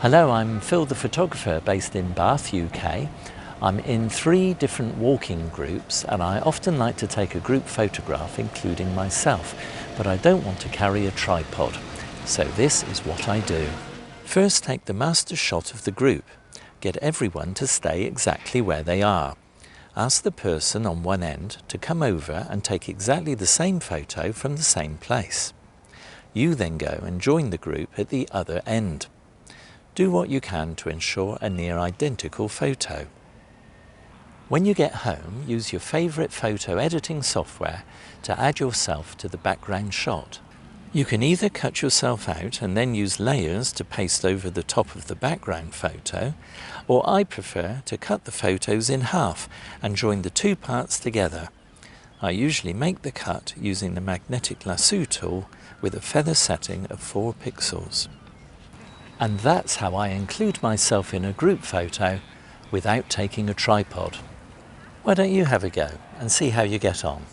Hello, I'm Phil the photographer based in Bath, UK. I'm in 3 different walking groups and I often like to take a group photograph including myself, but I don't want to carry a tripod. So this is what I do. First, take the master shot of the group. Get everyone to stay exactly where they are. Ask the person on one end to come over and take exactly the same photo from the same place. You then go and join the group at the other end. Do what you can to ensure a near identical photo. When you get home, use your favourite photo editing software to add yourself to the background shot. You can either cut yourself out and then use layers to paste over the top of the background photo, or I prefer to cut the photos in half and join the 2 parts together. I usually make the cut using the magnetic lasso tool with a feather setting of 4 pixels. And that's how I include myself in a group photo without taking a tripod. Why don't you have a go and see how you get on?